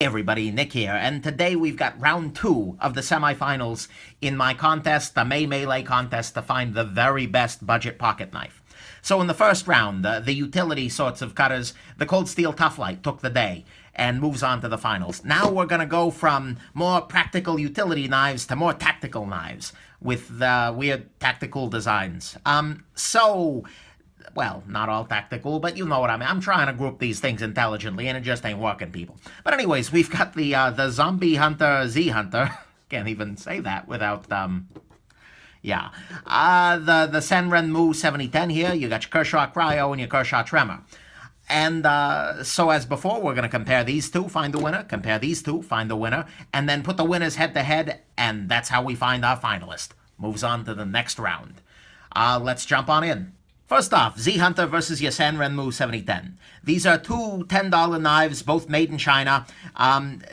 Everybody, Nick here, and today we've got round 2 of the semifinals in my contest, the May Melee contest, to find the very best budget pocket knife. So in the first round, the utility sorts of cutters, the Cold Steel Tough Light took the day and moves on to the finals. Now we're going to go from more practical utility knives to more tactical knives with weird tactical designs. Well, not all tactical, but you know what I mean. I'm trying to group these things intelligently, and it just ain't working, people. But anyways, we've got the Zombie Hunter Z Hunter. Can't even say that without, the Senren 7010 here. You got your Kershaw Cryo and your Kershaw Tremor. And so as before, we're going to compare these two, find the winner, compare these two, find the winner, and then put the winners head-to-head, and that's how we find our finalist. Moves on to the next round. Let's jump on in. First off, Z Hunter versus your Senren 7010. These are two $10 knives, both made in China.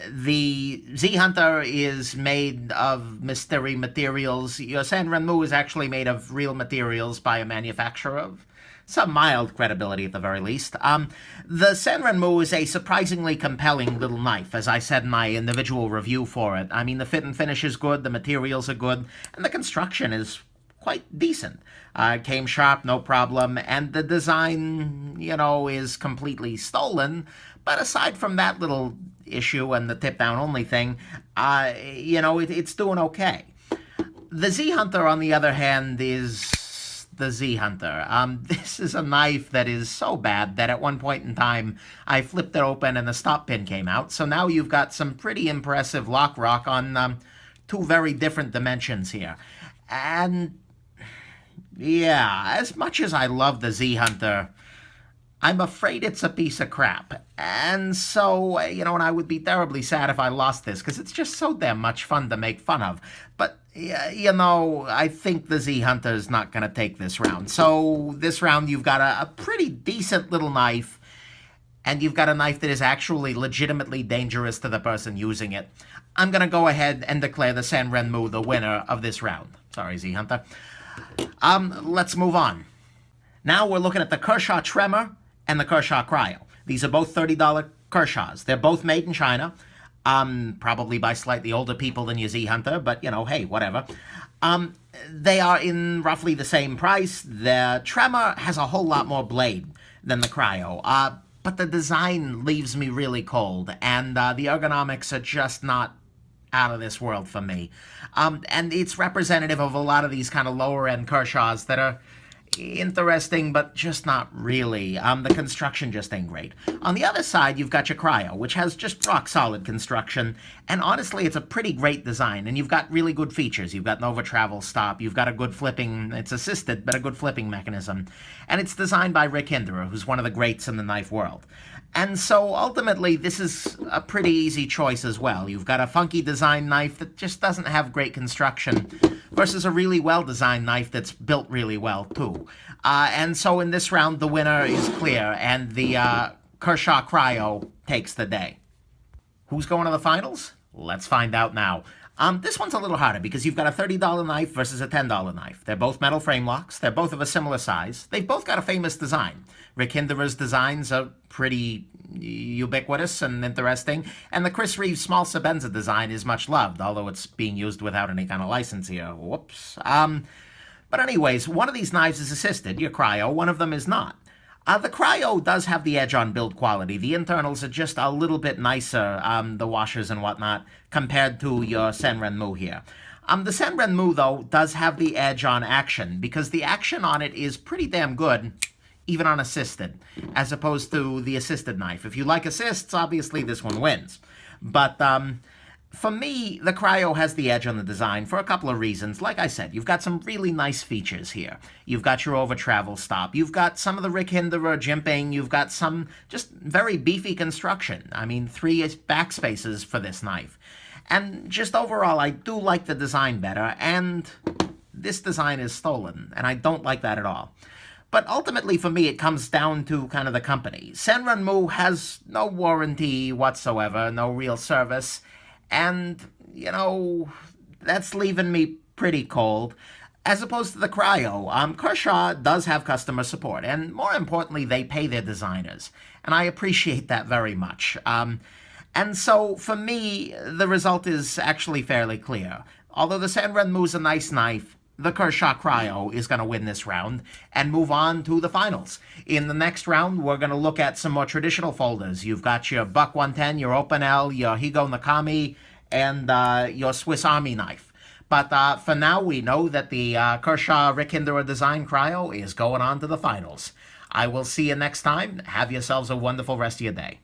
The Z Hunter is made of mystery materials. Your Senren is actually made of real materials by a manufacturer of some mild credibility at the very least. The Senren is a surprisingly compelling little knife, as I said in my individual review for it. I mean, the fit and finish is good, the materials are good, and the construction is quite decent. Came sharp, no problem, and the design, is completely stolen. But aside from that little issue and the tip-down only thing, it's doing okay. The Z Hunter, on the other hand, is the Z Hunter. This is a knife that is so bad that at one point in time, I flipped it open and the stop pin came out. So now you've got some pretty impressive lock rock on two very different dimensions here. And yeah, as much as I love the Z Hunter, I'm afraid it's a piece of crap. And so, and I would be terribly sad if I lost this, because it's just so damn much fun to make fun of. But, I think the Z Hunter's not going to take this round. So this round, you've got a pretty decent little knife, and you've got a knife that is actually legitimately dangerous to the person using it. I'm going to go ahead and declare the Senren the winner of this round. Sorry, Z Hunter. Let's move on. Now we're looking at the Kershaw Tremor and the Kershaw Cryo. These are both $30 Kershaws. They're both made in China, probably by slightly older people than your Z Hunter, but, hey, whatever. They are in roughly the same price. The Tremor has a whole lot more blade than the Cryo, but the design leaves me really cold, and the ergonomics are just not out of this world for me. And it's representative of a lot of these kind of lower-end Kershaws that are interesting, but just not really. The construction just ain't great. On the other side, you've got your Cryo, which has just rock-solid construction, and honestly, it's a pretty great design, and you've got really good features. You've got Nova Travel Stop, you've got a good flipping, it's assisted, but a good flipping mechanism, and it's designed by Rick Hinderer, who's one of the greats in the knife world. And so, ultimately, this is a pretty easy choice as well. You've got a funky design knife that just doesn't have great construction versus a really well-designed knife that's built really well, too. And so, in this round, the winner is clear, and the Kershaw Cryo takes the day. Who's going to the finals? Let's find out now. This one's a little harder because you've got a $30 knife versus a $10 knife. They're both metal frame locks. They're both of a similar size. They've both got a famous design. Rick Hinderer's designs are pretty ubiquitous and interesting, and the Chris Reeves small Sabenza design is much loved, although it's being used without any kind of license here. Whoops. But anyways, one of these knives is assisted, your Cryo, one of them is not. The Cryo does have the edge on build quality. The internals are just a little bit nicer, the washers and whatnot, compared to your Senren here. The Senren though, does have the edge on action, because the action on it is pretty damn good, even on assisted, as opposed to the assisted knife. If you like assists, obviously this one wins. But for me, the Cryo has the edge on the design for a couple of reasons. Like I said, you've got some really nice features here. You've got your over travel stop. You've got some of the Rick Hinderer jimping. You've got some just very beefy construction. I mean, 3 backspaces for this knife. And just overall, I do like the design better, and this design is stolen, and I don't like that at all. But ultimately, for me, it comes down to kind of the company. Senren has no warranty whatsoever, no real service, and, that's leaving me pretty cold. As opposed to the Cryo, Kershaw does have customer support, and more importantly, they pay their designers, and I appreciate that very much. And so, for me, the result is actually fairly clear. Although the Sanrenmu's a nice knife, the Kershaw Cryo is going to win this round and move on to the finals. In the next round, we're going to look at some more traditional folders. You've got your Buck 110, your Open L, your Higo Nakami, and your Swiss Army knife. But for now, we know that the Kershaw Rick Hinderer Design Cryo is going on to the finals. I will see you next time. Have yourselves a wonderful rest of your day.